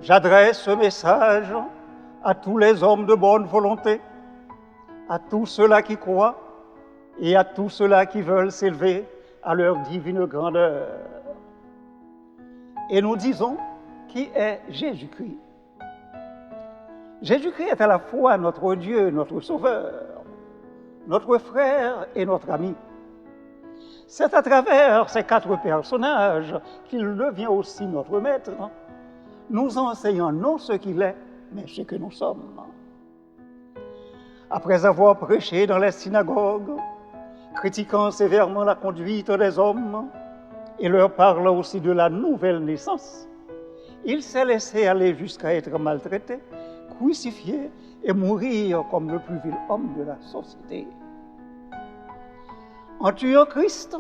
J'adresse ce message à tous les hommes de bonne volonté, à tous ceux-là qui croient et à tous ceux-là qui veulent s'élever à leur divine grandeur. Et nous disons qui est Jésus-Christ. Jésus-Christ est à la fois notre Dieu, notre Sauveur, notre frère et notre ami. C'est à travers ces quatre personnages qu'il devient aussi notre maître, nous enseignant non ce qu'il est, mais ce que nous sommes. Après avoir prêché dans les synagogues, critiquant sévèrement la conduite des hommes et leur parlant aussi de la nouvelle naissance, il s'est laissé aller jusqu'à être maltraité, crucifié et mourir comme le plus vil homme de la société. En tuant Christ,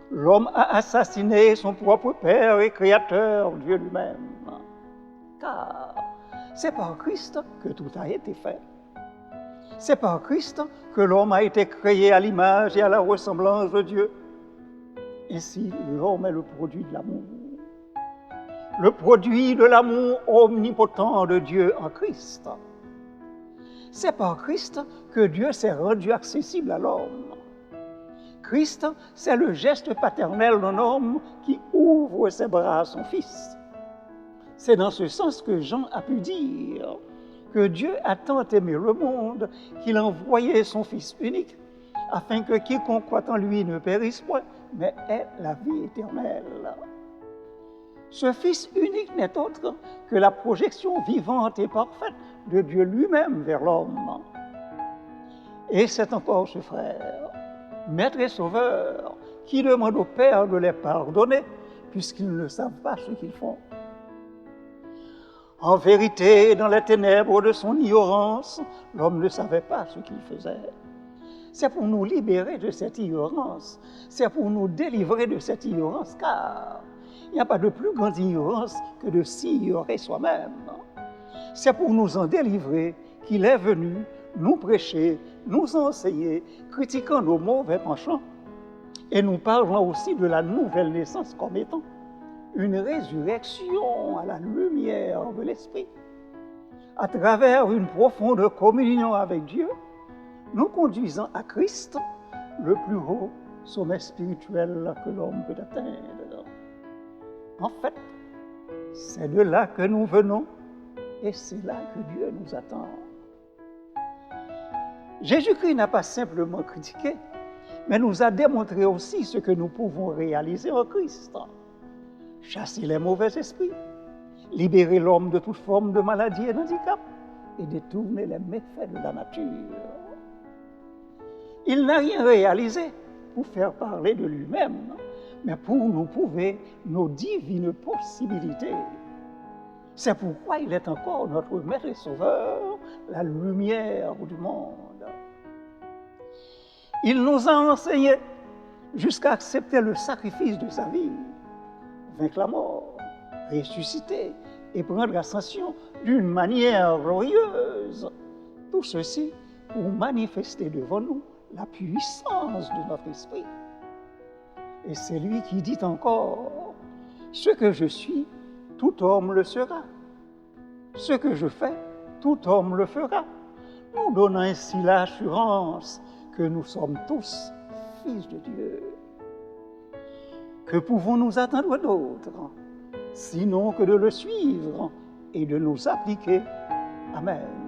l'homme a assassiné son propre Père et Créateur, Dieu lui-même. Car c'est par Christ que tout a été fait. C'est par Christ que l'homme a été créé à l'image et à la ressemblance de Dieu. Ainsi, l'homme est le produit de l'amour. Le produit de l'amour omnipotent de Dieu en Christ. C'est par Christ que Dieu s'est rendu accessible à l'homme. Christ, c'est le geste paternel d'un homme qui ouvre ses bras à son Fils. C'est dans ce sens que Jean a pu dire que Dieu a tant aimé le monde qu'il a envoyé son Fils unique, afin que quiconque croit en lui ne périsse point, mais ait la vie éternelle. Ce Fils unique n'est autre que la projection vivante et parfaite de Dieu lui-même vers l'homme. Et c'est encore ce frère, Maître et Sauveur, qui demande au Père de les pardonner, puisqu'ils ne savent pas ce qu'ils font. En vérité, dans les ténèbres de son ignorance, l'homme ne savait pas ce qu'il faisait. C'est pour nous libérer de cette ignorance, c'est pour nous délivrer de cette ignorance, car il n'y a pas de plus grande ignorance que de s'ignorer soi-même. C'est pour nous en délivrer qu'il est venu nous prêcher, nous enseigner, critiquant nos mauvais penchants, et nous parlant aussi de la nouvelle naissance comme étant une résurrection à la lumière de l'Esprit. À travers une profonde communion avec Dieu, nous conduisant à Christ, le plus haut sommet spirituel que l'homme peut atteindre. En fait, c'est de là que nous venons et c'est là que Dieu nous attend. Jésus-Christ n'a pas simplement critiqué, mais nous a démontré aussi ce que nous pouvons réaliser en Christ. Chasser les mauvais esprits, libérer l'homme de toute forme de maladie et d'handicap et détourner les méfaits de la nature. Il n'a rien réalisé pour faire parler de lui-même, mais pour nous prouver nos divines possibilités. C'est pourquoi il est encore notre Maître et Sauveur, la lumière du monde. Il nous a enseigné jusqu'à accepter le sacrifice de sa vie, vaincre la mort, ressusciter et prendre l'ascension d'une manière glorieuse. Tout ceci pour manifester devant nous la puissance de notre esprit. Et c'est lui qui dit encore, « Ce que je suis, tout homme le sera. Ce que je fais, tout homme le fera. » Nous donnons ainsi l'assurance que nous sommes tous fils de Dieu. Que pouvons-nous attendre d'autre, sinon que de le suivre et de nous appliquer? Amen.